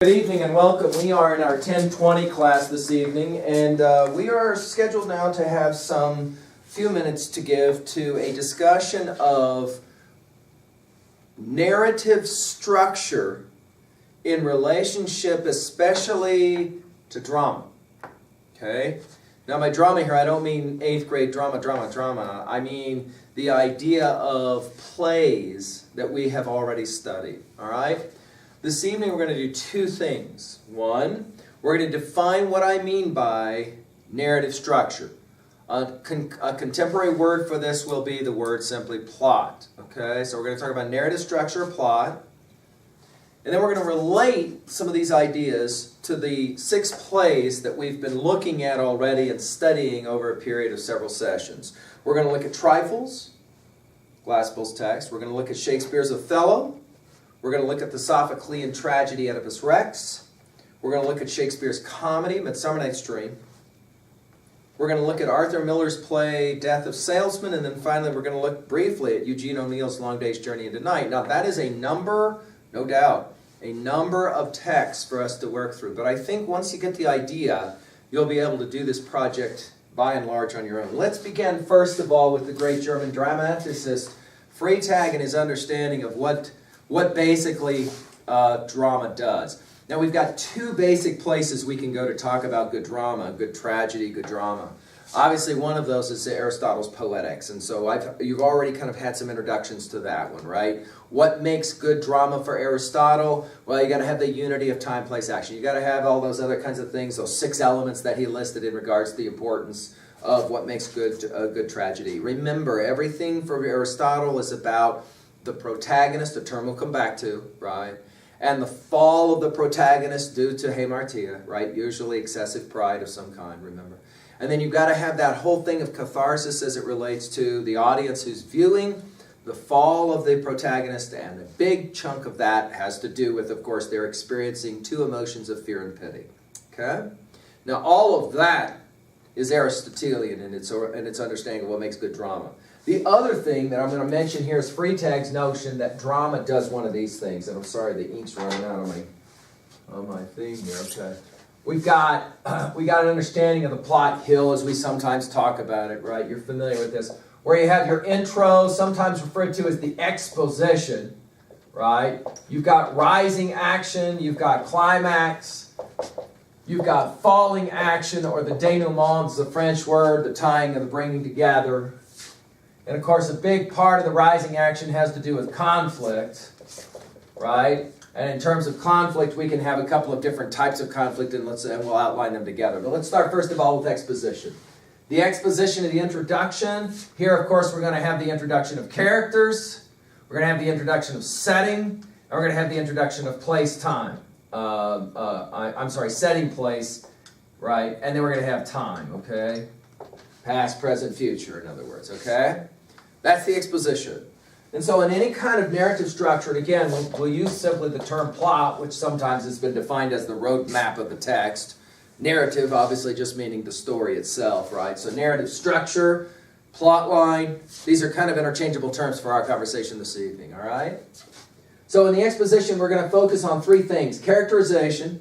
Good evening and welcome. We are in our 1020 class this evening, and we are scheduled now to have some few minutes to give to a discussion of narrative structure in relationship especially to drama. Okay? Now by drama here, I don't mean 8th grade drama. I mean the idea of plays that we have already studied. All right? This evening we're going to do two things. One, we're going to define what I mean by narrative structure. A contemporary word for this will be the word simply plot. Okay, so we're going to talk about narrative structure, plot. And then we're going to relate some of these ideas to the 6 plays that we've been looking at already and studying over a period of several sessions. We're going to look at Trifles, Glaspell's text. We're going to look at Shakespeare's Othello. We're going to look at the Sophoclean tragedy Oedipus Rex. We're going to look at Shakespeare's comedy Midsummer Night's Dream. We're going to look at Arthur Miller's play Death of Salesman. And then finally we're going to look briefly at Eugene O'Neill's Long Day's Journey into Night. Now that is a number, no doubt, a number of texts for us to work through. But I think once you get the idea, you'll be able to do this project by and large on your own. Let's begin first of all with the great German dramaticist Freytag and his understanding of what basically drama does. Now we've got 2 basic places we can go to talk about good drama, good tragedy, good drama. Obviously one of those is Aristotle's Poetics, and so you've already kind of had some introductions to that one, right? What makes good drama for Aristotle? Well, you got to have the unity of time, place, action. You got to have all those other kinds of things, those 6 elements that he listed in regards to the importance of what makes good tragedy. Remember, everything for Aristotle is about the protagonist, a term we'll come back to, right? And the fall of the protagonist due to hamartia, right? Usually excessive pride of some kind, remember. And then you've got to have that whole thing of catharsis as it relates to the audience who's viewing the fall of the protagonist, and a big chunk of that has to do with, of course, they're experiencing 2 emotions of fear and pity. Okay? Now all of that is Aristotelian in its understanding of what makes good drama. The other thing that I'm going to mention here is Freytag's notion that drama does one of these things. And I'm sorry, the ink's running out on my thing here. Okay, we got an understanding of the plot hill as we sometimes talk about it, right? You're familiar with this, where you have your intro, sometimes referred to as the exposition, right? You've got rising action, you've got climax, you've got falling action, or the denouement is the French word, the tying and the bringing together. And of course, a big part of the rising action has to do with conflict, right? And in terms of conflict, we can have a couple of different types of conflict, and we'll outline them together. But let's start first of all with exposition. The exposition of the introduction. Here, of course, we're going to have the introduction of characters. We're going to have the introduction of setting. And we're going to have the introduction of place, time. Setting, place, right? And then we're going to have time, okay? Past, present, future, in other words, okay? That's the exposition. And so in any kind of narrative structure, and again, we'll use simply the term plot, which sometimes has been defined as the roadmap of the text. Narrative, obviously, just meaning the story itself, right? So narrative structure, plot line, these are kind of interchangeable terms for our conversation this evening, all right? So in the exposition, we're going to focus on 3 things: characterization,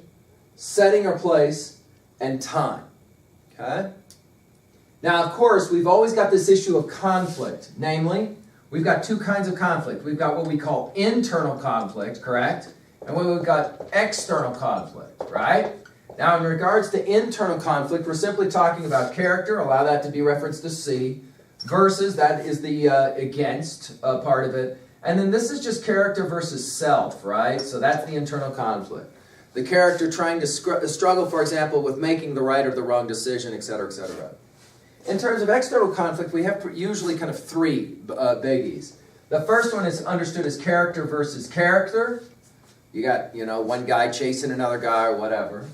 setting or place, and time, okay? Now, of course, we've always got this issue of conflict. Namely, we've got 2 kinds of conflict. We've got what we call internal conflict, correct? And we've got external conflict, right? Now, in regards to internal conflict, we're simply talking about character, allow that to be referenced to C, versus, that is the against part of it. And then this is just character versus self, right? So that's the internal conflict. The character trying to struggle, for example, with making the right or the wrong decision, etc., etc. In terms of external conflict, we have usually kind of 3 biggies. The first one is understood as character versus character. You got, one guy chasing another guy or whatever.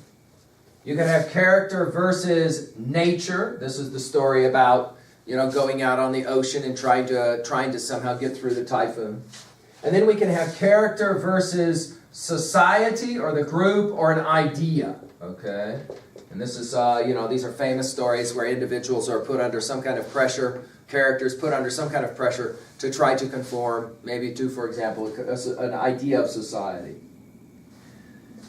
You can have character versus nature. This is the story about, going out on the ocean and trying to somehow get through the typhoon. And then we can have character versus society or the group or an idea, okay? And this is, these are famous stories where individuals are put under some kind of pressure, characters put under some kind of pressure to try to conform, maybe to, for example, an idea of society.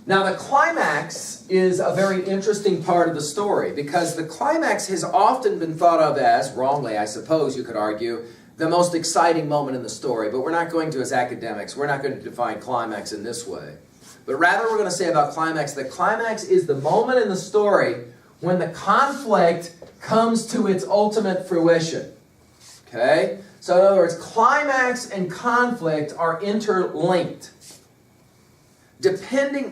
Now the climax is a very interesting part of the story because the climax has often been thought of as, wrongly I suppose you could argue, the most exciting moment in the story. But we're not going to, as academics, we're not going to define climax in this way. But rather we're going to say about climax, the climax is the moment in the story when the conflict comes to its ultimate fruition. Okay? So in other words, climax and conflict are interlinked.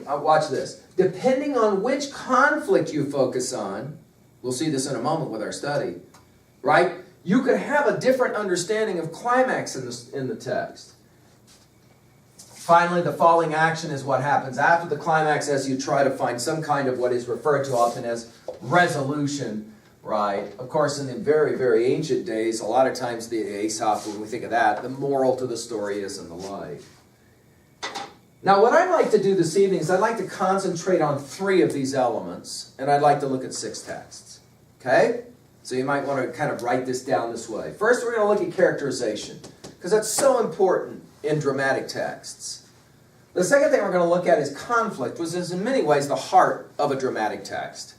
Watch this, depending on which conflict you focus on, we'll see this in a moment with our study, right? You could have a different understanding of climax in the text. Finally, the falling action is what happens after the climax as you try to find some kind of what is referred to often as resolution, right? Of course, in the very, very ancient days, a lot of times the Aesop, when we think of that, the moral to the story is and the like. Now, what I'd like to do this evening is I'd like to concentrate on 3 of these elements, and I'd like to look at 6 texts. Okay? So you might want to kind of write this down this way. First, we're going to look at characterization, because that's so important in dramatic texts. The second thing we're going to look at is conflict, which is in many ways the heart of a dramatic text.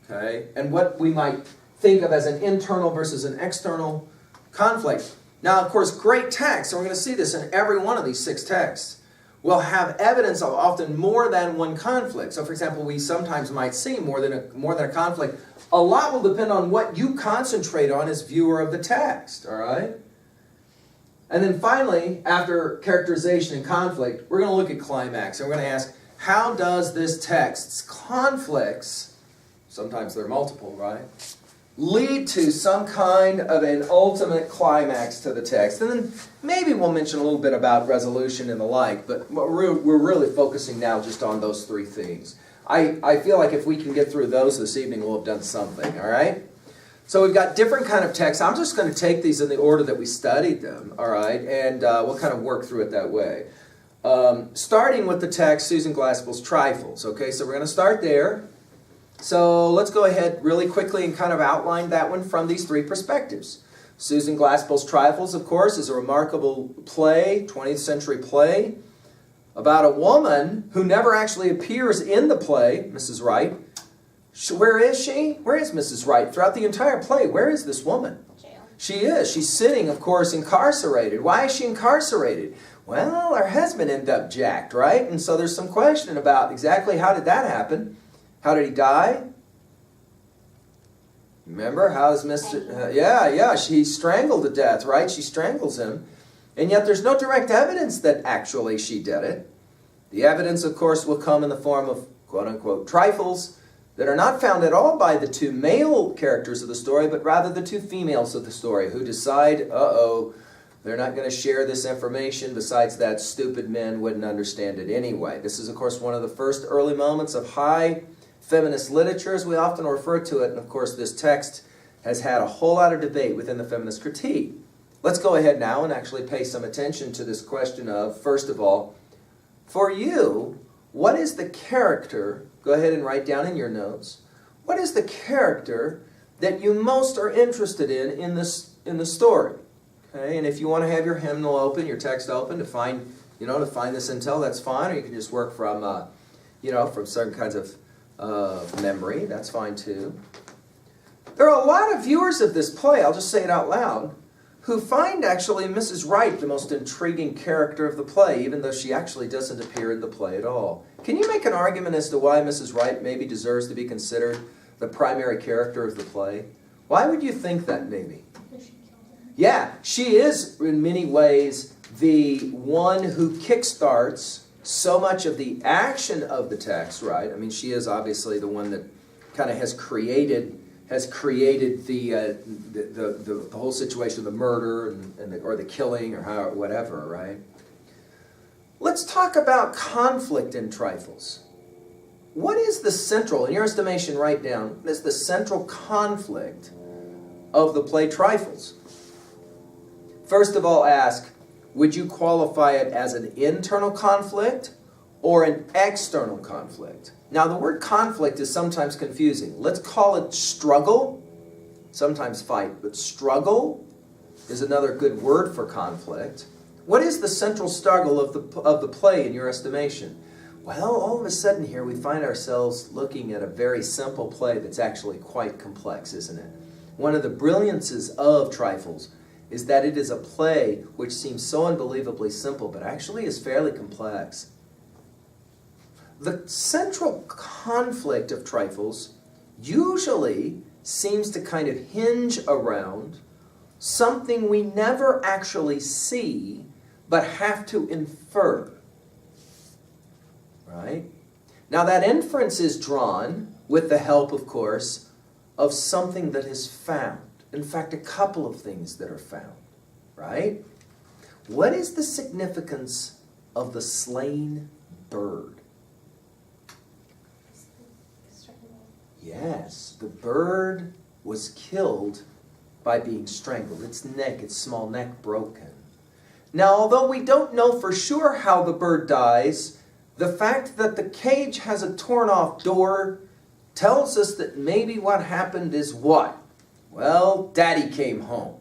Okay? And what we might think of as an internal versus an external conflict. Now, of course, great texts, and we're going to see this in every one of these 6 texts, will have evidence of often more than one conflict. So, for example, we sometimes might see more than a conflict. A lot will depend on what you concentrate on as viewer of the text, all right? And then finally, after characterization and conflict, we're going to look at climax. And we're going to ask, how does this text's conflicts, sometimes they're multiple, right, lead to some kind of an ultimate climax to the text? And then maybe we'll mention a little bit about resolution and the like, but we're really focusing now just on those 3 things. I feel like if we can get through those this evening, we'll have done something, all right? So we've got different kind of texts. I'm just going to take these in the order that we studied them, all right? And we'll kind of work through it that way. Starting with the text, Susan Glaspell's Trifles, okay? So we're going to start there. So let's go ahead really quickly and kind of outline that one from these 3 perspectives. Susan Glaspell's Trifles, of course, is a remarkable play, 20th century play, about a woman who never actually appears in the play, Mrs. Wright. Where is she? Where is Mrs. Wright? Throughout the entire play, where is this woman? Jail. She is. She's sitting, of course, incarcerated. Why is she incarcerated? Well, her husband ended up jacked, right? And so there's some question about exactly how did that happen. How did he die? Remember, how is Mr. She strangled to death, right? She strangles him. And yet there's no direct evidence that actually she did it. The evidence, of course, will come in the form of quote-unquote trifles that are not found at all by the 2 male characters of the story, but rather the 2 females of the story who decide, they're not going to share this information. Besides that, stupid men wouldn't understand it anyway. This is, of course, one of the first early moments of high feminist literature, as we often refer to it. And, of course, this text has had a whole lot of debate within the feminist critique. Let's go ahead now and actually pay some attention to this question of, first of all, for you, what is the character, go ahead and write down in your notes, what is the character that you most are interested in the story? Okay, and if you want to have your hymnal open, your text open to find this intel, that's fine. Or you can just work from, from certain kinds of memory. That's fine too. There are a lot of viewers of this play, I'll just say it out loud, who find actually Mrs. Wright the most intriguing character of the play, even though she actually doesn't appear in the play at all. Can you make an argument as to why Mrs. Wright maybe deserves to be considered the primary character of the play? Why would you think that maybe? Yeah, she is in many ways the one who kickstarts so much of the action of the text, right? I mean, she is obviously the one that kind of has created the whole situation, the murder or the killing or whatever, right? Let's talk about conflict in Trifles. What is the central, in your estimation, write down, what is the central conflict of the play Trifles? First of all, ask, would you qualify it as an internal conflict or an external conflict? Now, the word conflict is sometimes confusing. Let's call it struggle, sometimes fight, but struggle is another good word for conflict. What is the central struggle of the play in your estimation? Well, all of a sudden here we find ourselves looking at a very simple play that's actually quite complex, isn't it? One of the brilliances of Trifles is that it is a play which seems so unbelievably simple, but actually is fairly complex. The central conflict of Trifles usually seems to kind of hinge around something we never actually see, but have to infer. Right? Now that inference is drawn with the help, of course, of something that is found. In fact, a couple of things that are found. Right? What is the significance of the slain bird? Yes, the bird was killed by being strangled. Its neck, its small neck broken. Now, although we don't know for sure how the bird dies, the fact that the cage has a torn off door tells us that maybe what happened is what? Well, Daddy came home,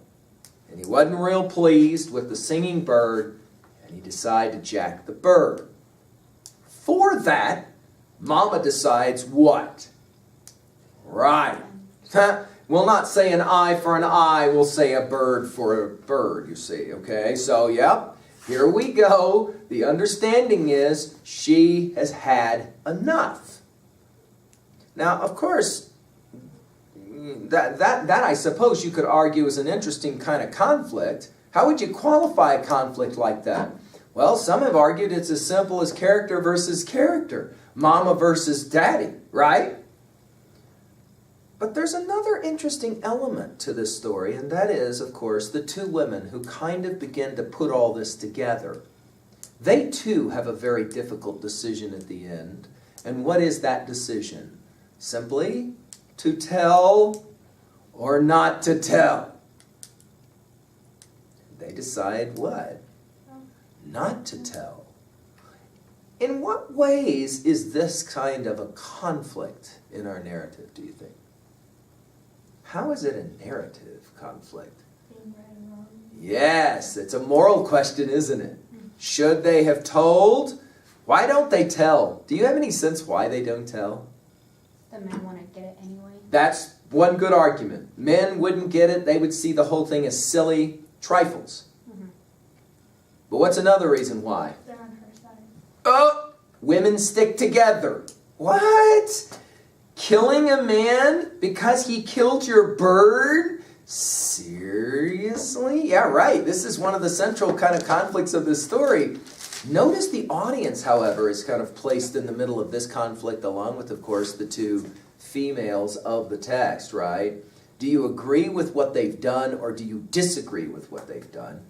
and he wasn't real pleased with the singing bird, and he decided to jack the bird. For that, Mama decides what? Right. We'll not say an eye for an eye, we'll say a bird for a bird, you see, okay? So, yep, here we go. The understanding is she has had enough. Now, of course, that I suppose you could argue is an interesting kind of conflict. How would you qualify a conflict like that? Well, some have argued it's as simple as character versus character. Mama versus Daddy, right? But there's another interesting element to this story, and that is, of course, the two women who kind of begin to put all this together. They, too, have a very difficult decision at the end. And what is that decision? Simply to tell or not to tell. They decide what? Not to tell. In what ways is this kind of a conflict in our narrative, do you think? How is it a narrative conflict? Being right and wrong. Yes, it's a moral question, isn't it? Should they have told? Why don't they tell? Do you have any sense why they don't tell? The men want to get it anyway. That's one good argument. Men wouldn't get it. They would see the whole thing as silly trifles. But what's another reason why? They're on her side. Oh, women stick together. What? Killing a man because he killed your bird? Seriously? Yeah, right. This is one of the central kind of conflicts of this story. Notice the audience, however, is kind of placed in the middle of this conflict along with, of course, the two females of the text, right? Do you agree with what they've done or do you disagree with what they've done?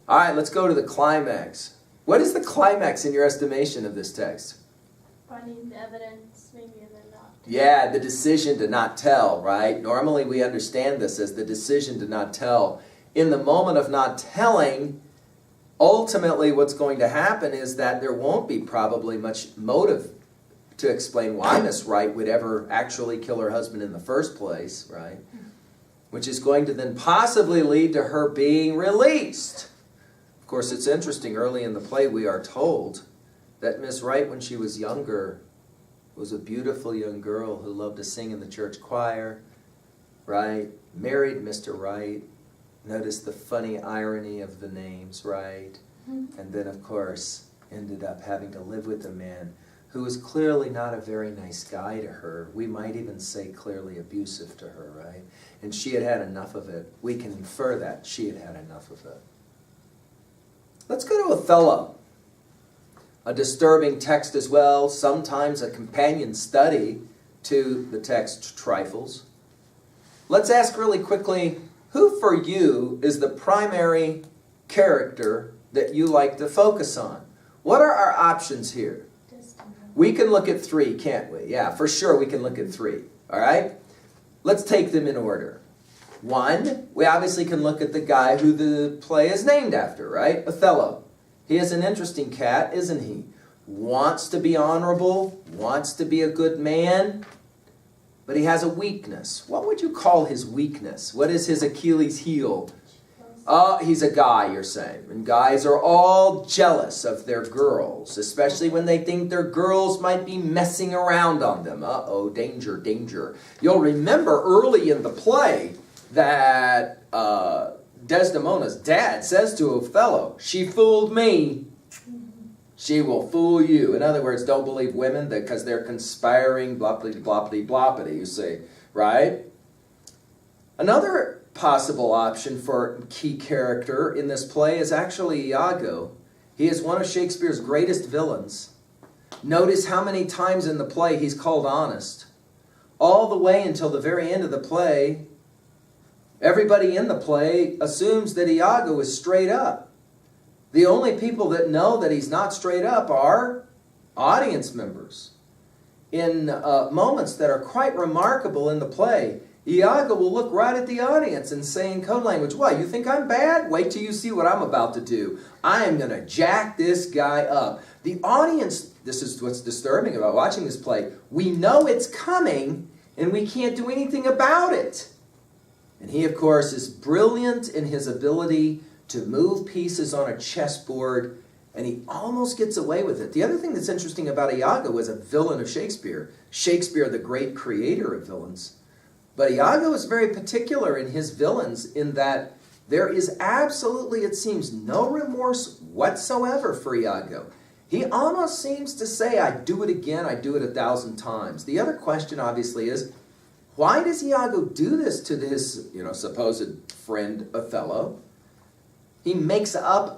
All right, let's go to the climax. What is the climax in your estimation of this text? Finding the evidence, maybe, and then not. Yeah, the decision to not tell, right? Normally we understand this as the decision to not tell. In the moment of not telling, ultimately what's going to happen is that there won't be probably much motive to explain why Miss Wright would ever actually kill her husband in the first place, right? Which is going to then possibly lead to her being released. Of course, it's interesting, early in the play we are told that Miss Wright, when she was younger, was a beautiful young girl who loved to sing in the church choir, right? Married Mr. Wright. Notice the funny irony of the names, right? And then, of course, ended up having to live with a man who was clearly not a very nice guy to her. We might even say clearly abusive to her, right? And she had had enough of it. We can infer that she had had enough of it. Let's go to Othello. A disturbing text as well, sometimes a companion study to the text Trifles. Let's ask really quickly, who for you is the primary character that you like to focus on? What are our options here? We can look at three, can't we? Yeah, for sure we can look at three. All right? Let's take them in order. One, we obviously can look at the guy who the play is named after, right? Othello. He is an interesting cat, isn't he? Wants to be honorable, wants to be a good man, but he has a weakness. What would you call his weakness? What is his Achilles heel? He's a guy, you're saying. And guys are all jealous of their girls, especially when they think their girls might be messing around on them. Uh-oh, danger, danger. You'll remember early in the play that Desdemona's dad says to Othello, "She fooled me. She will fool you." In other words, don't believe women because they're conspiring, bloppity, bloppity, bloppity, you see, right? Another possible option for key character in this play is actually Iago. He is one of Shakespeare's greatest villains. Notice how many times in the play he's called honest. All the way until the very end of the play, everybody in the play assumes that Iago is straight up. The only people that know that he's not straight up are audience members. In moments that are quite remarkable in the play, Iago will look right at the audience and say in code language, "What, you think I'm bad? Wait till you see what I'm about to do. I am going to jack this guy up." The audience, this is what's disturbing about watching this play, we know it's coming and we can't do anything about it. And he, of course, is brilliant in his ability to move pieces on a chessboard, and he almost gets away with it. The other thing that's interesting about Iago as a villain of Shakespeare, Shakespeare, the great creator of villains, but Iago is very particular in his villains in that there is absolutely, it seems, no remorse whatsoever for Iago. He almost seems to say, "I do it again, I do it 1,000 times." The other question, obviously, is why does Iago do this to his, supposed friend Othello? He makes up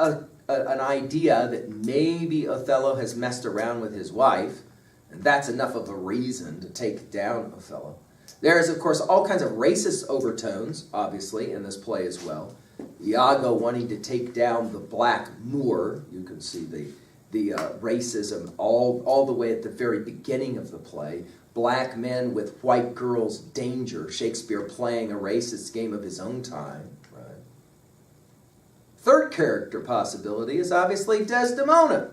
an idea that maybe Othello has messed around with his wife, and that's enough of a reason to take down Othello. There is, of course, all kinds of racist overtones, obviously, in this play as well. Iago wanting to take down the black Moor. You can see the racism all the way at the very beginning of the play. Black men with white girls, danger. Shakespeare playing a racist game of his own time. Right. Third character possibility is obviously Desdemona,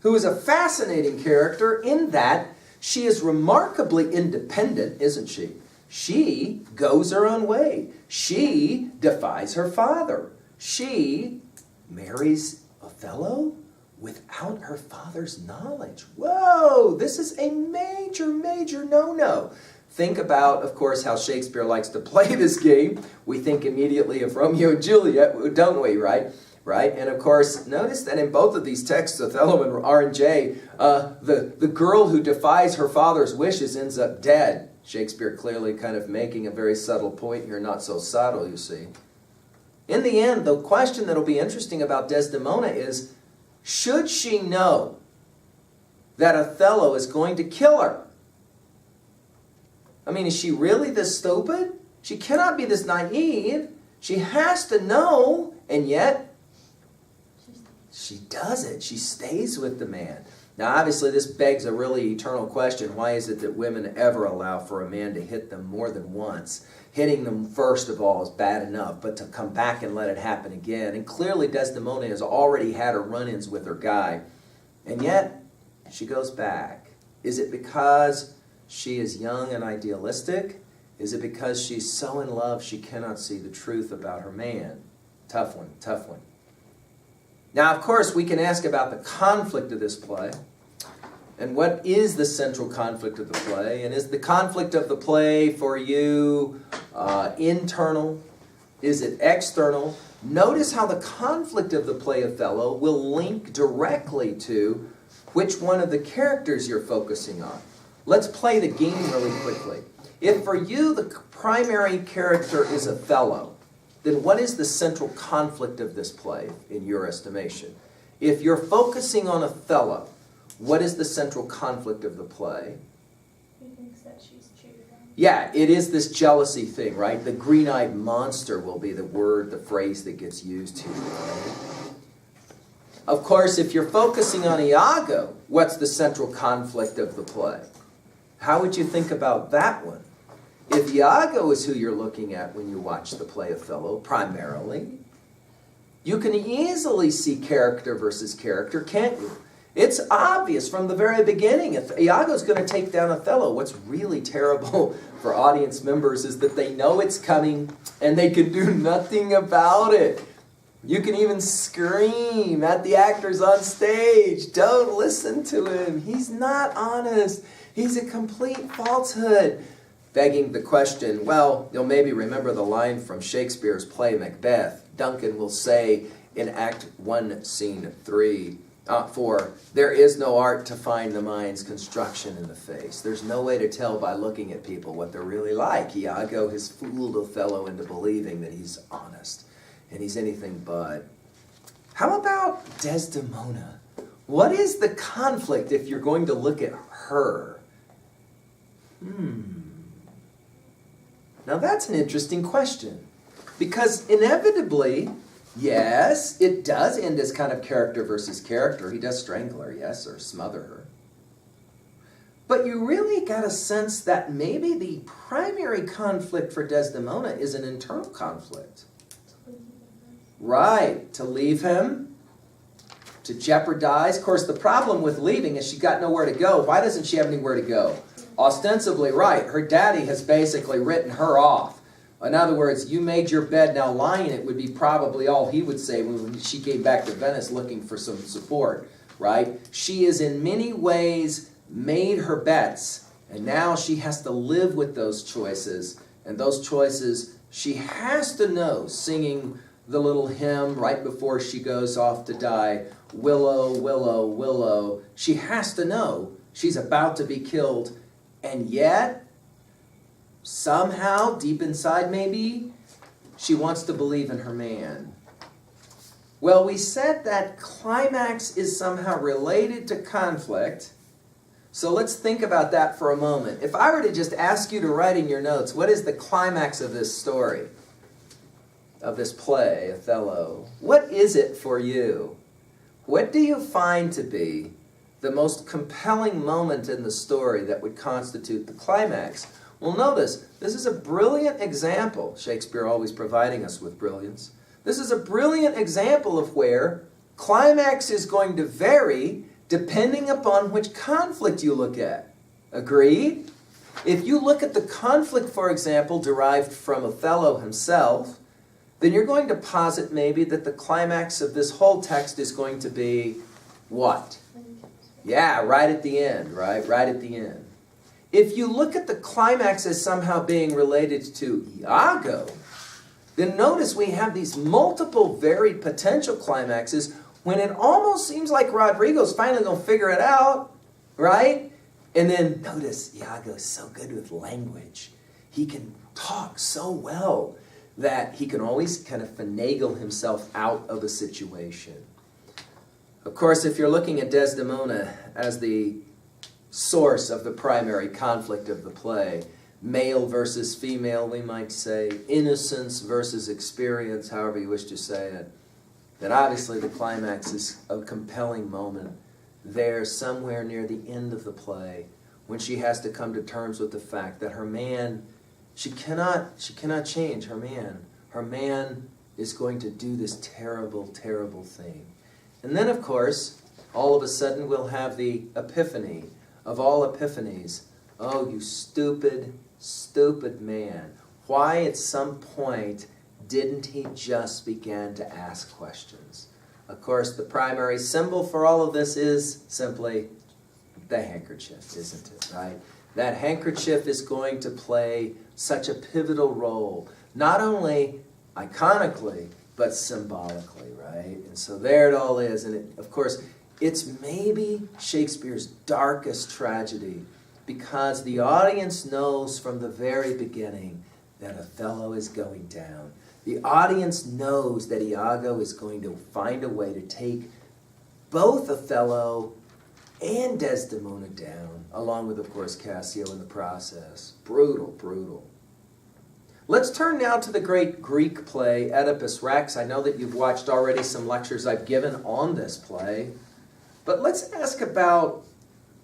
who is a fascinating character in that she is remarkably independent, isn't she? She goes her own way. She defies her father. She marries Othello without her father's knowledge. Whoa, this is a major, major no-no. Think about, of course, how Shakespeare likes to play this game. We think immediately of Romeo and Juliet, don't we, right? Right? And of course, notice that in both of these texts, Othello and R&J, the girl who defies her father's wishes ends up dead. Shakespeare clearly kind of making a very subtle point here, not so subtle, you see. In the end, the question that will be interesting about Desdemona is, should she know that Othello is going to kill her? I mean, is she really this stupid? She cannot be this naive. She has to know, and yet she does it. She stays with the man. Now, obviously, this begs a really eternal question. Why is it that women ever allow for a man to hit them more than once? Hitting them, first of all, is bad enough, but to come back and let it happen again. And clearly, Desdemona has already had her run-ins with her guy. And yet, she goes back. Is it because she is young and idealistic? Is it because she's so in love she cannot see the truth about her man? Tough one, tough one. Now, of course, we can ask about the conflict of this play. And what is the central conflict of the play? And is the conflict of the play for you internal? Is it external? Notice how the conflict of the play Othello will link directly to which one of the characters you're focusing on. Let's play the game really quickly. If for you the primary character is Othello, then what is the central conflict of this play in your estimation? If you're focusing on Othello, what is the central conflict of the play? He thinks that she's cheated on him. Yeah, it is this jealousy thing, right? The green-eyed monster will be the word, the phrase that gets used here. Right? Of course, if you're focusing on Iago, what's the central conflict of the play? How would you think about that one? If Iago is who you're looking at when you watch the play Othello, primarily, you can easily see character versus character, can't you? It's obvious from the very beginning. If Iago's going to take down Othello, what's really terrible for audience members is that they know it's coming and they can do nothing about it. You can even scream at the actors on stage, don't listen to him. He's not honest. He's a complete falsehood. Begging the question, well, you'll maybe remember the line from Shakespeare's play Macbeth. Duncan will say in Act 1, Scene 3, 4, there is no art to find the mind's construction in the face. There's no way to tell by looking at people what they're really like. Iago has fooled Othello into believing that he's honest, and he's anything but. How about Desdemona? What is the conflict if you're going to look at her? Now that's an interesting question, because inevitably, yes, it does end as kind of character versus character. He does strangle her, yes, or smother her. But you really got a sense that maybe the primary conflict for Desdemona is an internal conflict. Right, to leave him, to jeopardize. Of course, the problem with leaving is she got nowhere to go. Why doesn't she have anywhere to go? Ostensibly, right, her daddy has basically written her off. In other words, you made your bed, now lie in it would be probably all he would say when she came back to Venice looking for some support, right? She has in many ways made her bets, and now she has to live with those choices. And those choices she has to know, singing the little hymn right before she goes off to die, willow, willow, willow. She has to know she's about to be killed, and yet somehow, deep inside maybe, she wants to believe in her man. Well, we said that climax is somehow related to conflict. So let's think about that for a moment. If I were to just ask you to write in your notes, what is the climax of this story, of this play, Othello? What is it for you? What do you find to be the most compelling moment in the story that would constitute the climax? Well, notice, this is a brilliant example. Shakespeare always providing us with brilliance. This is a brilliant example of where climax is going to vary depending upon which conflict you look at. Agreed? If you look at the conflict, for example, derived from Othello himself, then you're going to posit maybe that the climax of this whole text is going to be what? Yeah, right at the end, right? Right at the end. If you look at the climax as somehow being related to Iago, then notice we have these multiple varied potential climaxes when it almost seems like Rodrigo's finally going to figure it out, right? And then notice Iago's so good with language. He can talk so well that he can always kind of finagle himself out of a situation. Of course, if you're looking at Desdemona as the source of the primary conflict of the play, male versus female, we might say, innocence versus experience, however you wish to say it, then obviously the climax is a compelling moment there somewhere near the end of the play when she has to come to terms with the fact that her man, she cannot change her man. Her man is going to do this terrible, terrible thing. And then, of course, all of a sudden we'll have the epiphany of all epiphanies. Oh, you stupid, stupid man. Why at some point didn't he just begin to ask questions? Of course, the primary symbol for all of this is simply the handkerchief, isn't it, right? That handkerchief is going to play such a pivotal role, not only iconically, but symbolically, right? And so there it all is. And of course, it's maybe Shakespeare's darkest tragedy because the audience knows from the very beginning that Othello is going down. The audience knows that Iago is going to find a way to take both Othello and Desdemona down, along with, of course, Cassio in the process. Brutal, brutal. Let's turn now to the great Greek play, Oedipus Rex. I know that you've watched already some lectures I've given on this play. But let's ask about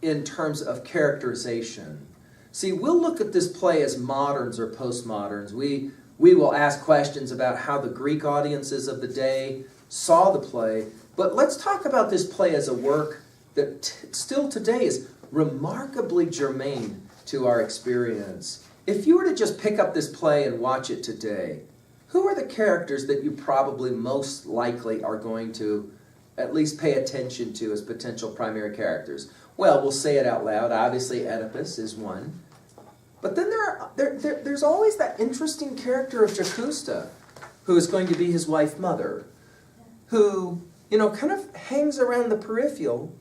in terms of characterization. See, we'll look at this play as moderns or postmoderns. We will ask questions about how the Greek audiences of the day saw the play. But let's talk about this play as a work that still today is remarkably germane to our experience. If you were to just pick up this play and watch it today, who are the characters that you probably most likely are going to at least pay attention to as potential primary characters? Well, we'll say it out loud. Obviously, Oedipus is one. But then there's always that interesting character of Jacusta, who is going to be his wife mother, who, kind of hangs around the peripheral,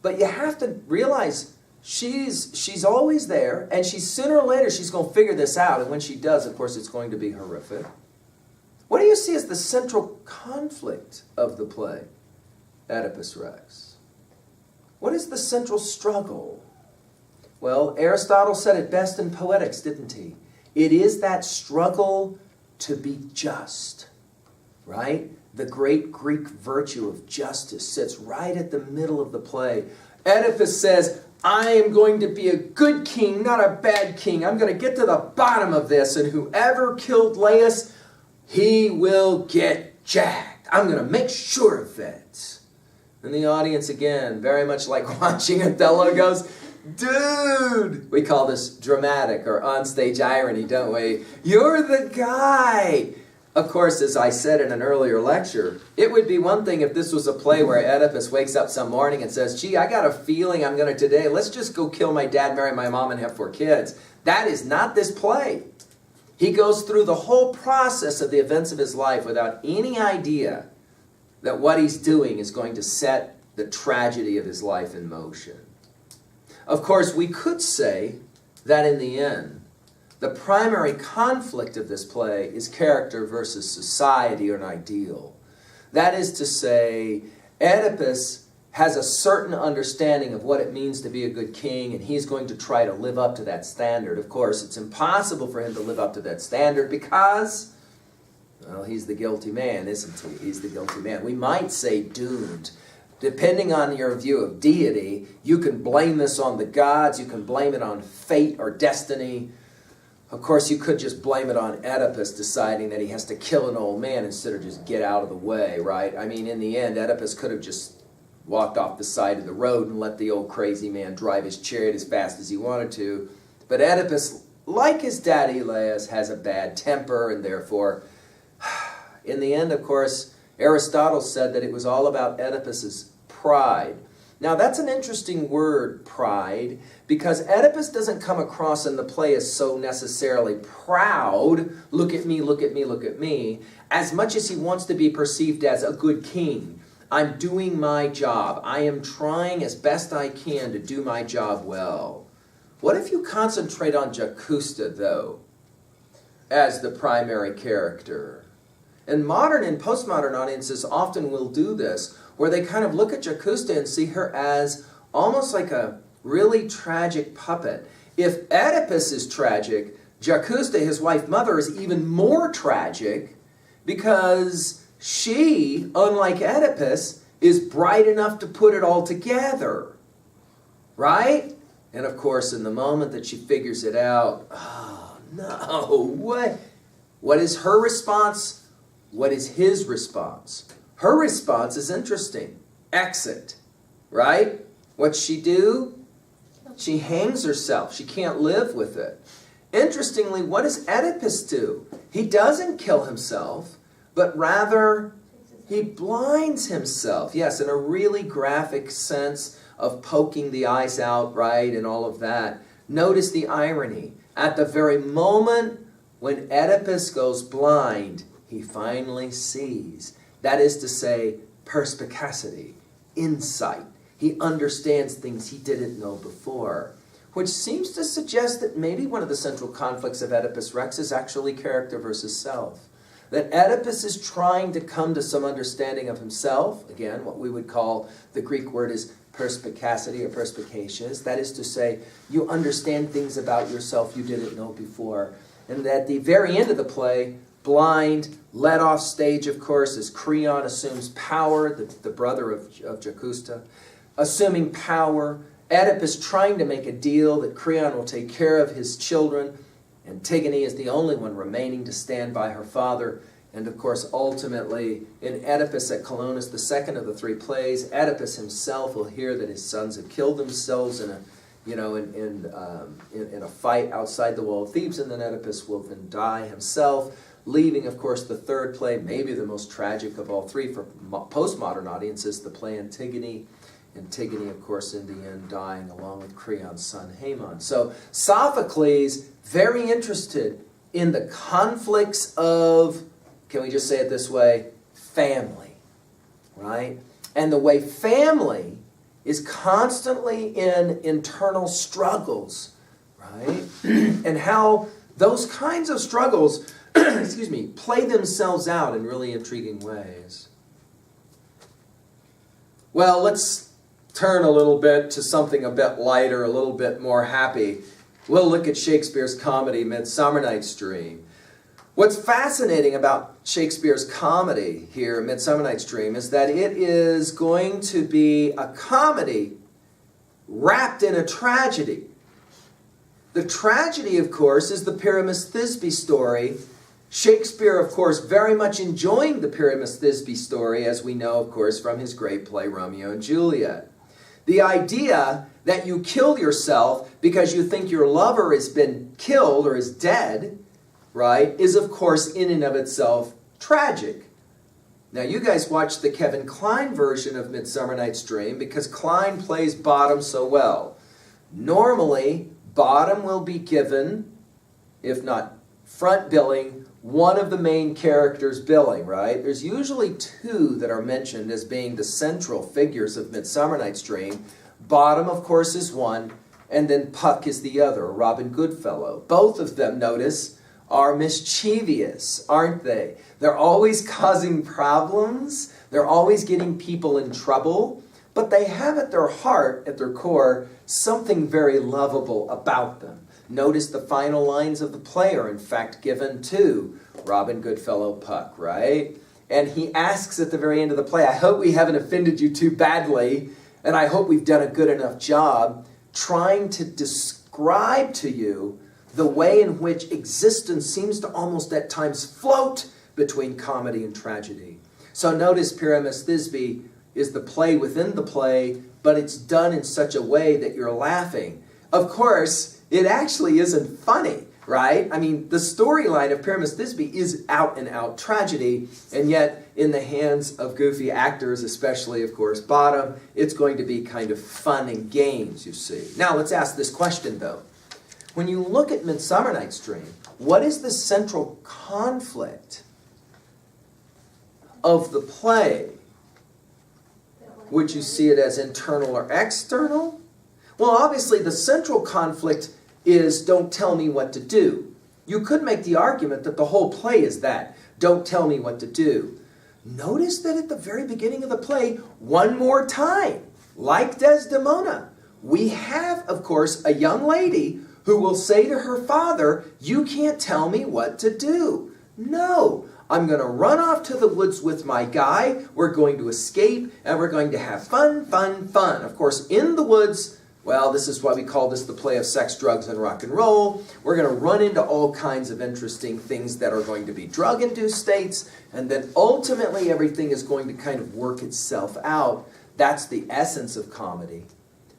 but you have to realize she's always there, and sooner or later she's going to figure this out, and when she does, of course, it's going to be horrific. What do you see as the central conflict of the play, Oedipus Rex? What is the central struggle? Well, Aristotle said it best in Poetics, didn't he? It is that struggle to be just, right? The great Greek virtue of justice sits right at the middle of the play. Oedipus says, I am going to be a good king, not a bad king. I'm going to get to the bottom of this, and whoever killed Laius, he will get jacked. I'm going to make sure of it. And the audience, again, very much like watching Othello, goes, dude! We call this dramatic or onstage irony, don't we? You're the guy! Of course, as I said in an earlier lecture, it would be one thing if this was a play where Oedipus wakes up some morning and says, gee, I got a feeling I'm going to today, let's just go kill my dad, marry my mom, and have 4 kids. That is not this play. He goes through the whole process of the events of his life without any idea that what he's doing is going to set the tragedy of his life in motion. Of course, we could say that in the end, the primary conflict of this play is character versus society or an ideal. That is to say, Oedipus has a certain understanding of what it means to be a good king, and he's going to try to live up to that standard. Of course, it's impossible for him to live up to that standard because, well, he's the guilty man, isn't he? He's the guilty man. We might say doomed. Depending on your view of deity, you can blame this on the gods, you can blame it on fate or destiny. Of course, you could just blame it on Oedipus deciding that he has to kill an old man instead of just get out of the way, right? I mean, in the end, Oedipus could have just walked off the side of the road and let the old crazy man drive his chariot as fast as he wanted to. But Oedipus, like his daddy Laius, has a bad temper, and therefore, in the end, of course, Aristotle said that it was all about Oedipus's pride. Now, that's an interesting word, pride, because Oedipus doesn't come across in the play as so necessarily proud, look at me, look at me, look at me, as much as he wants to be perceived as a good king. I'm doing my job. I am trying as best I can to do my job well. What if you concentrate on Jacusta, though, as the primary character? And modern and postmodern audiences often will do this, where they kind of look at Jacusta and see her as almost like a really tragic puppet. If Oedipus is tragic, Jacusta, his wife mother, is even more tragic because she, unlike Oedipus, is bright enough to put it all together. Right? And of course, in the moment that she figures it out, oh no, what is her response? What is his response? Her response is interesting. Exit. Right? What's she do? She hangs herself. She can't live with it. Interestingly, what does Oedipus do? He doesn't kill himself, but rather he blinds himself. Yes, in a really graphic sense of poking the eyes out, right, and all of that. Notice the irony. At the very moment when Oedipus goes blind, he finally sees. That is to say, perspicacity, insight. He understands things he didn't know before, which seems to suggest that maybe one of the central conflicts of Oedipus Rex is actually character versus self. That Oedipus is trying to come to some understanding of himself. Again, what we would call, the Greek word is perspicacity or perspicacious. That is to say, you understand things about yourself you didn't know before. And at the very end of the play, blind, led off stage, of course, as Creon assumes power, the brother of Jacusta, assuming power, Oedipus trying to make a deal that Creon will take care of his children, Antigone is the only one remaining to stand by her father. And of course, ultimately, in Oedipus at Colonus, the second of the three plays, Oedipus himself will hear that his sons have killed themselves in a fight outside the wall of Thebes, and then Oedipus will then die himself, leaving, of course, the third play, maybe the most tragic of all three for postmodern audiences, the play Antigone. Antigone, of course, in the end, dying along with Creon's son Haemon. So Sophocles, very interested in the conflicts of, can we just say it this way, family, right? And the way family is constantly in internal struggles, right? And how those kinds of struggles, excuse me, play themselves out in really intriguing ways. Well, let's turn a little bit to something a bit lighter, a little bit more happy. We'll look at Shakespeare's comedy, Midsummer Night's Dream. What's fascinating about Shakespeare's comedy here, Midsummer Night's Dream, is that it is going to be a comedy wrapped in a tragedy. The tragedy, of course, is the Pyramus Thisbe story. Shakespeare, of course, very much enjoying the Pyramus Thisbe story, as we know, of course, from his great play, Romeo and Juliet. The idea that you kill yourself because you think your lover has been killed or is dead, right, is, of course, in and of itself tragic. Now, you guys watched the Kevin Kline version of Midsummer Night's Dream because Kline plays Bottom so well. Normally, Bottom will be given, if not front billing, one of the main characters billing, right? There's usually two that are mentioned as being the central figures of Midsummer Night's Dream. Bottom, of course, is one, and then Puck is the other, Robin Goodfellow. Both of them, notice, are mischievous, aren't they? They're always causing problems. They're always getting people in trouble. But they have at their heart, at their core, something very lovable about them. Notice the final lines of the play are in fact given to Robin Goodfellow Puck, right? And he asks at the very end of the play, I hope we haven't offended you too badly, and I hope we've done a good enough job trying to describe to you the way in which existence seems to almost at times float between comedy and tragedy. So notice Pyramus Thisbe is the play within the play, but it's done in such a way that you're laughing. Of course, it actually isn't funny, right? I mean, the storyline of Pyramus Thisbe is out and out tragedy, and yet in the hands of goofy actors, especially, of course, Bottom, it's going to be kind of fun and games, you see. Now, let's ask this question, though. When you look at Midsummer Night's Dream, what is the central conflict of the play? Would you see it as internal or external? Well, obviously, the central conflict is don't tell me what to do. You could make the argument that the whole play is that. Don't tell me what to do. Notice that at the very beginning of the play, one more time, like Desdemona, we have, of course, a young lady who will say to her father, you can't tell me what to do. No, I'm going to run off to the woods with my guy. We're going to escape, and we're going to have fun, fun, fun. Of course, in the woods, well, this is why we call this the play of sex, drugs, and rock and roll. We're going to run into all kinds of interesting things that are going to be drug-induced states, and then ultimately everything is going to kind of work itself out. That's the essence of comedy.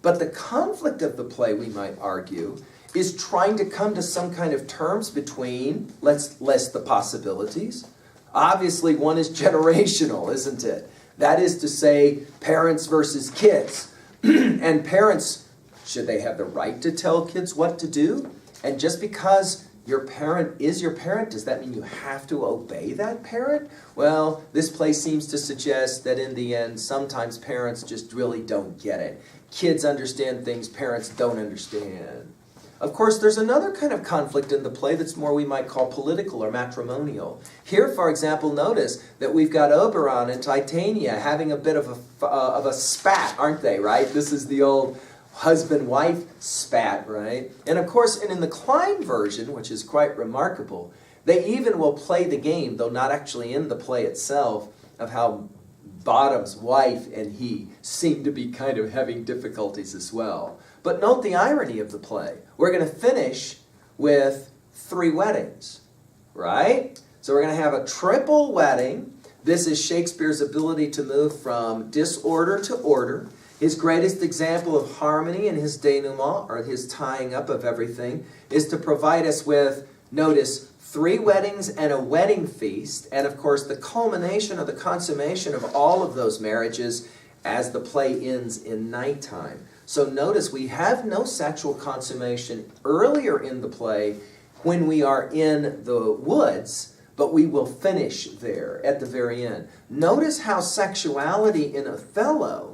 But the conflict of the play, we might argue, is trying to come to some kind of terms between, let's list the possibilities. Obviously, one is generational, isn't it? That is to say, parents versus kids. And parents, should they have the right to tell kids what to do? And just because your parent is your parent, does that mean you have to obey that parent? Well, this play seems to suggest that in the end, sometimes parents just really don't get it. Kids understand things parents don't understand. Of course, there's another kind of conflict in the play that's more we might call political or matrimonial. Here, for example, notice that we've got Oberon and Titania having a bit of a spat, aren't they, right? This is the old husband-wife spat, right? And of course, and in the Kline version, which is quite remarkable, they even will play the game, though not actually in the play itself, of how Bottom's wife and he seem to be kind of having difficulties as well. But note the irony of the play. We're going to finish with 3 weddings, right? So we're going to have a triple wedding. This is Shakespeare's ability to move from disorder to order. His greatest example of harmony in his denouement, or his tying up of everything, is to provide us with, notice, 3 weddings and a wedding feast, and of course the culmination or the consummation of all of those marriages as the play ends in nighttime. So notice we have no sexual consummation earlier in the play when we are in the woods, but we will finish there at the very end. Notice how sexuality in Othello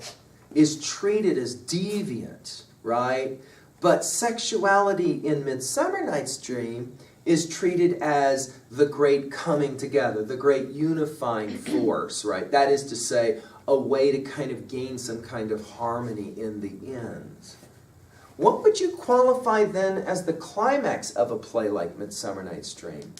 is treated as deviant, right? But sexuality in Midsummer Night's Dream is treated as the great coming together, the great unifying force, right? That is to say, a way to kind of gain some kind of harmony in the end. What would you qualify then as the climax of a play like Midsummer Night's Dream?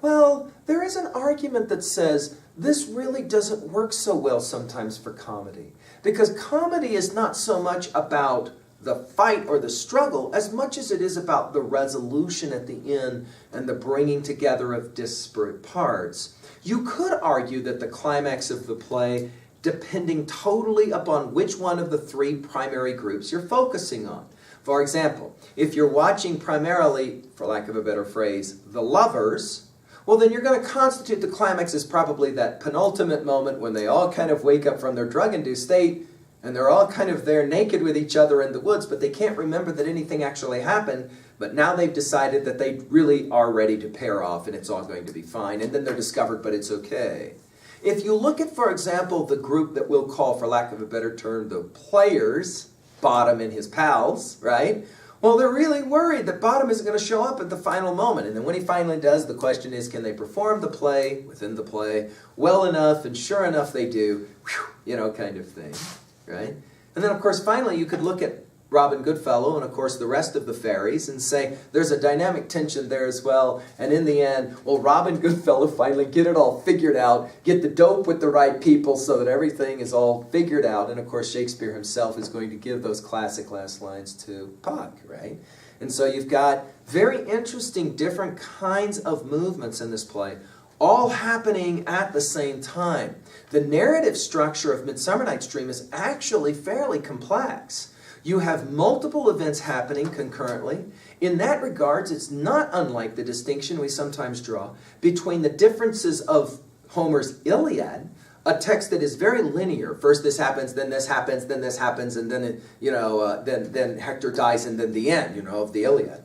Well, there is an argument that says this really doesn't work so well sometimes for comedy. Because comedy is not so much about the fight or the struggle as much as it is about the resolution at the end and the bringing together of disparate parts. You could argue that the climax of the play, depending totally upon which one of the 3 primary groups you're focusing on. For example, if you're watching primarily, for lack of a better phrase, the lovers, well then you're going to constitute the climax as probably that penultimate moment when they all kind of wake up from their drug-induced state and they're all kind of there naked with each other in the woods, but they can't remember that anything actually happened, but now they've decided that they really are ready to pair off and it's all going to be fine, and then they're discovered, but it's okay. If you look at, for example, the group that we'll call, for lack of a better term, the players, Bottom and his pals, right? Well, they're really worried that Bottom isn't going to show up at the final moment. And then when he finally does, the question is, can they perform the play, within the play, well enough, and sure enough they do, whew, you know, kind of thing, right? And then, of course, finally, you could look at Robin Goodfellow and, of course, the rest of the fairies and say there's a dynamic tension there as well. And in the end, will Robin Goodfellow finally get it all figured out, get the dope with the right people so that everything is all figured out? And, of course, Shakespeare himself is going to give those classic last lines to Puck, right? And so you've got very interesting different kinds of movements in this play, all happening at the same time. The narrative structure of Midsummer Night's Dream is actually fairly complex. You have multiple events happening concurrently. In that regards, it's not unlike the distinction we sometimes draw between the differences of Homer's Iliad, a text that is very linear. First this happens, then this happens, then this happens, and then then Hector dies, and then the end, of the Iliad.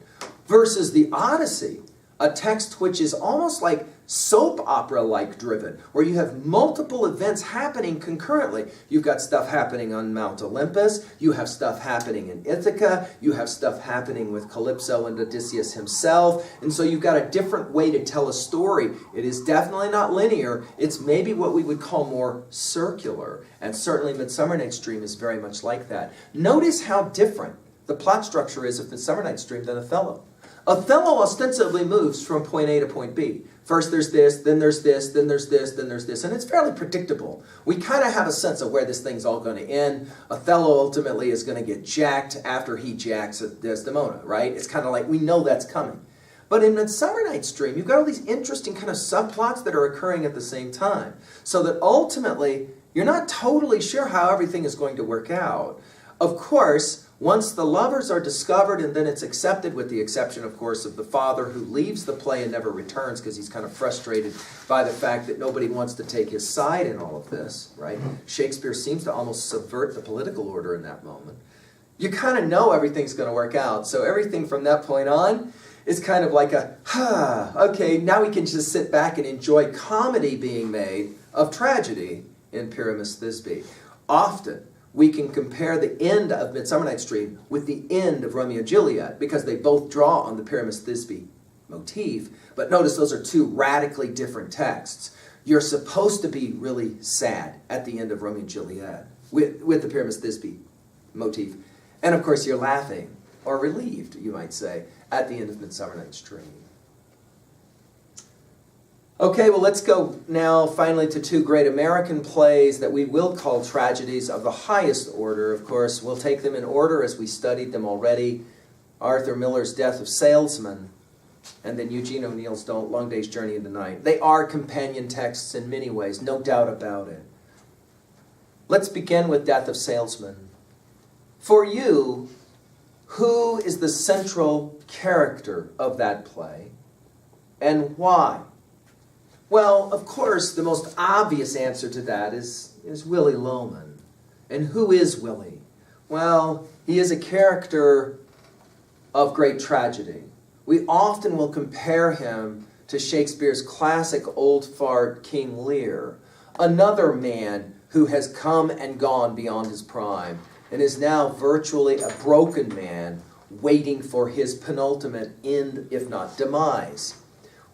Versus the Odyssey, a text which is almost like soap opera-like driven, where you have multiple events happening concurrently. You've got stuff happening on Mount Olympus, you have stuff happening in Ithaca, you have stuff happening with Calypso and Odysseus himself, and so you've got a different way to tell a story. It is definitely not linear, it's maybe what we would call more circular, and certainly Midsummer Night's Dream is very much like that. Notice how different the plot structure is of Midsummer Night's Dream than Othello. Othello ostensibly moves from point A to point B. First there's this, then there's this, then there's this, then there's this, and it's fairly predictable. We kind of have a sense of where this thing's all going to end. Othello ultimately is going to get jacked after he jacks Desdemona, right? It's kind of like we know that's coming. But in Midsummer Night's Dream, you've got all these interesting kind of subplots that are occurring at the same time, so that ultimately you're not totally sure how everything is going to work out. Of course, once the lovers are discovered and then it's accepted, with the exception, of course, of the father who leaves the play and never returns because he's kind of frustrated by the fact that nobody wants to take his side in all of this, right? Shakespeare seems to almost subvert the political order in that moment. You kind of know everything's going to work out, so everything from that point on is kind of like a, okay, now we can just sit back and enjoy comedy being made of tragedy in Pyramus Thisbe. Often, we can compare the end of Midsummer Night's Dream with the end of Romeo and Juliet because they both draw on the Pyramus Thisbe motif. But notice those are 2 radically different texts. You're supposed to be really sad at the end of Romeo and Juliet with the Pyramus Thisbe motif. And of course you're laughing, or relieved, you might say, at the end of Midsummer Night's Dream. Okay, well, let's go now finally to 2 great American plays that we will call tragedies of the highest order. Of course, we'll take them in order as we studied them already. Arthur Miller's Death of Salesman and then Eugene O'Neill's Long Day's Journey into Night. They are companion texts in many ways, no doubt about it. Let's begin with Death of Salesman. For you, who is the central character of that play, and why? Well, of course, the most obvious answer to that is Willy Loman. And who is Willy? Well, he is a character of great tragedy. We often will compare him to Shakespeare's classic old fart King Lear, another man who has come and gone beyond his prime and is now virtually a broken man waiting for his penultimate end, if not demise.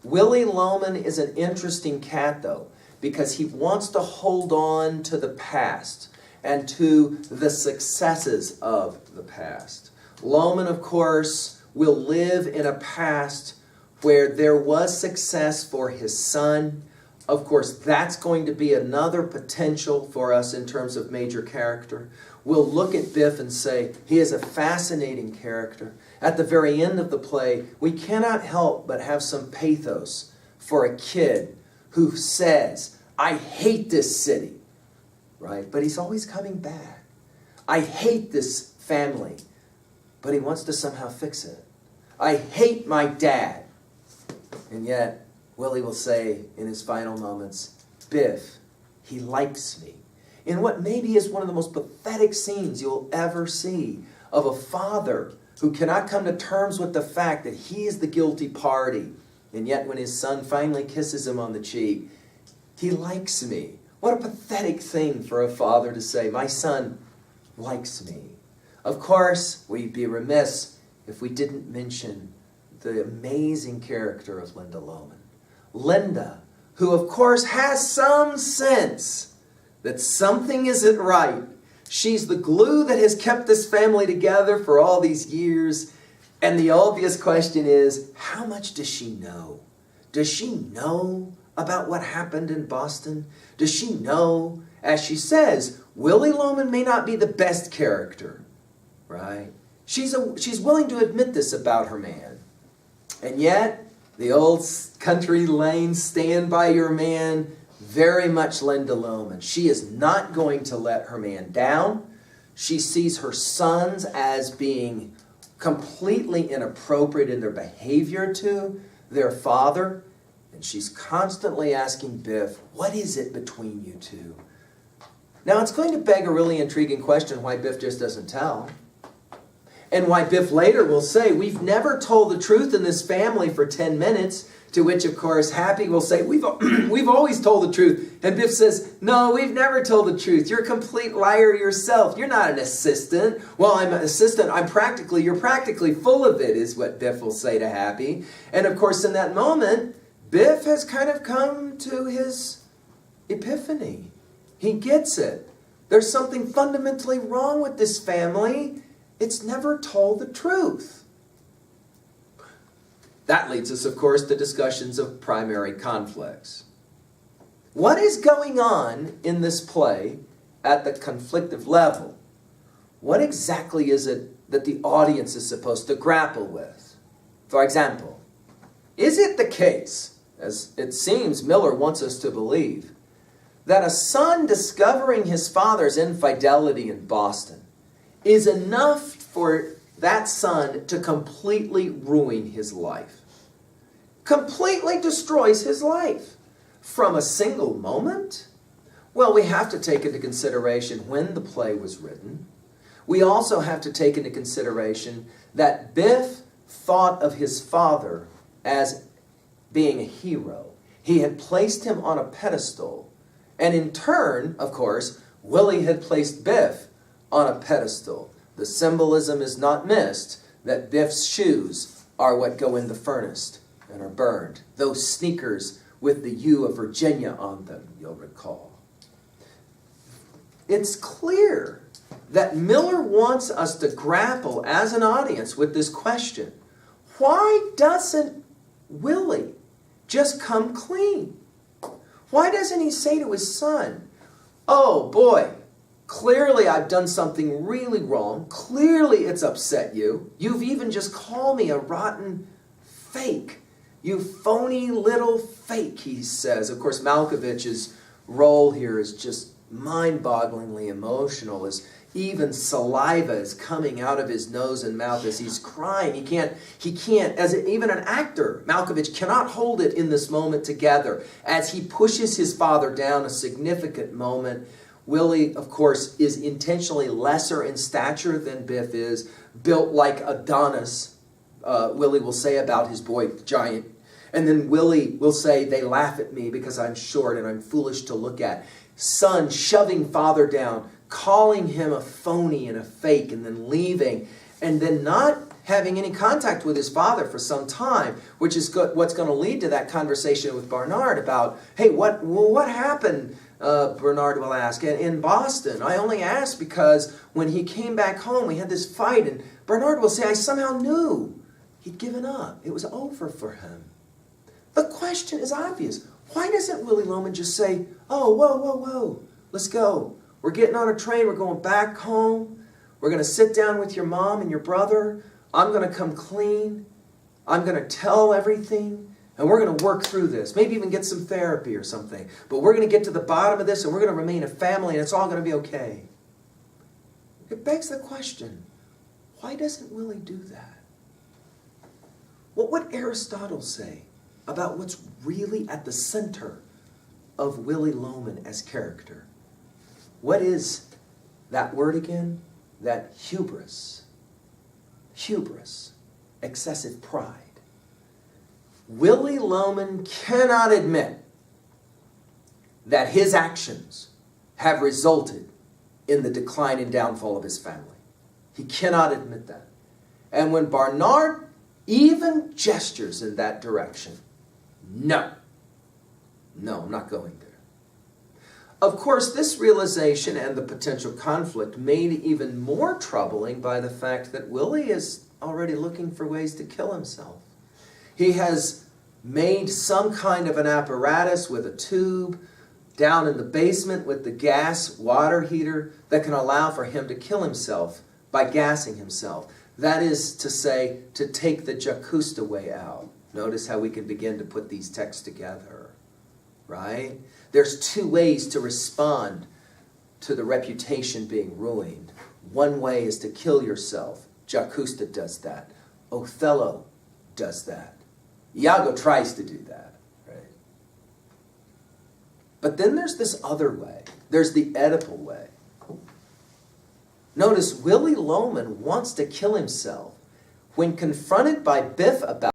Willy Loman is an interesting cat, though, because he wants to hold on to the past and to the successes of the past. Loman, of course, will live in a past where there was success for his son. Of course, that's going to be another potential for us in terms of major character. We'll look at Biff and say, he is a fascinating character. At the very end of the play, we cannot help but have some pathos for a kid who says, I hate this city, right? But he's always coming back. I hate this family, but he wants to somehow fix it. I hate my dad. And yet, Willie will say in his final moments, Biff, he likes me. In what maybe is one of the most pathetic scenes you'll ever see of a father who cannot come to terms with the fact that he is the guilty party. And yet when his son finally kisses him on the cheek, he likes me. What a pathetic thing for a father to say, my son likes me. Of course, we'd be remiss if we didn't mention the amazing character of Linda Loman. Linda, who of course has some sense that something isn't right. She's the glue that has kept this family together for all these years. And the obvious question is, how much does she know? Does she know about what happened in Boston? Does she know, as she says, Willy Loman may not be the best character, right? She's willing to admit this about her man. And yet, the old country lane, stand by your man, very much Linda Loman. She is not going to let her man down. She sees her sons as being completely inappropriate in their behavior to their father. And she's constantly asking Biff, what is it between you two? Now, it's going to beg a really intriguing question why Biff just doesn't tell. And why Biff later will say, we've never told the truth in this family for 10 minutes. To which, of course, Happy will say, we've always told the truth. And Biff says, no, we've never told the truth. You're a complete liar yourself. You're not an assistant. Well, I'm an assistant. You're practically full of it, is what Biff will say to Happy. And, of course, in that moment, Biff has kind of come to his epiphany. He gets it. There's something fundamentally wrong with this family. It's never told the truth. That leads us, of course, to discussions of primary conflicts. What is going on in this play at the conflictive level? What exactly is it that the audience is supposed to grapple with? For example, is it the case, as it seems Miller wants us to believe, that a son discovering his father's infidelity in Boston is enough for that son to completely ruin his life? Completely destroys his life from a single moment? Well, we have to take into consideration when the play was written. We also have to take into consideration that Biff thought of his father as being a hero. He had placed him on a pedestal. And in turn, of course, Willie had placed Biff on a pedestal. The symbolism is not missed that Biff's shoes are what go in the furnace and are burned. Those sneakers with the U of Virginia on them, you'll recall. It's clear that Miller wants us to grapple as an audience with this question. Why doesn't Willie just come clean? Why doesn't he say to his son, oh boy, clearly I've done something really wrong. Clearly it's upset you. You've even just called me a rotten fake. You phony little fake, he says. Of course, Malkovich's role here is just mind-bogglingly emotional, as even saliva is coming out of his nose and mouth as he's crying. He can't, even an actor, Malkovich cannot hold it in this moment together as he pushes his father down, a significant moment. Willie, of course, is intentionally lesser in stature than Biff is, built like Adonis, Willie will say about his boy giant. And then Willie will say, they laugh at me because I'm short and I'm foolish to look at. Son shoving father down, calling him a phony and a fake, and then leaving, and then not having any contact with his father for some time, which is what's going to lead to that conversation with Bernard about, hey, what happened, Bernard will ask, in Boston? I only asked because when he came back home, we had this fight, and Bernard will say, I somehow knew he'd given up. It was over for him. The question is obvious. Why doesn't Willie Loman just say, oh, whoa, let's go. We're getting on a train. We're going back home. We're going to sit down with your mom and your brother. I'm going to come clean. I'm going to tell everything. And we're going to work through this. Maybe even get some therapy or something. But we're going to get to the bottom of this, and we're going to remain a family, and it's all going to be okay. It begs the question, why doesn't Willie do that? What would Aristotle say about what's really at the center of Willie Loman as character? What is that word again? That hubris. Hubris. Excessive pride. Willie Loman cannot admit that his actions have resulted in the decline and downfall of his family. He cannot admit that. And when Bernard even gestures in that direction, no, I'm not going there. Of course, this realization and the potential conflict made even more troubling by the fact that Willie is already looking for ways to kill himself. He has made some kind of an apparatus with a tube down in the basement with the gas water heater that can allow for him to kill himself by gassing himself. That is to say, to take the Jacusta way out. Notice how we can begin to put these texts together, right? There's two ways to respond to the reputation being ruined. One way is to kill yourself. Jacusta does that. Othello does that. Iago tries to do that, right? But then there's this other way. There's the Oedipal way. Notice Willie Loman wants to kill himself when confronted by Biff about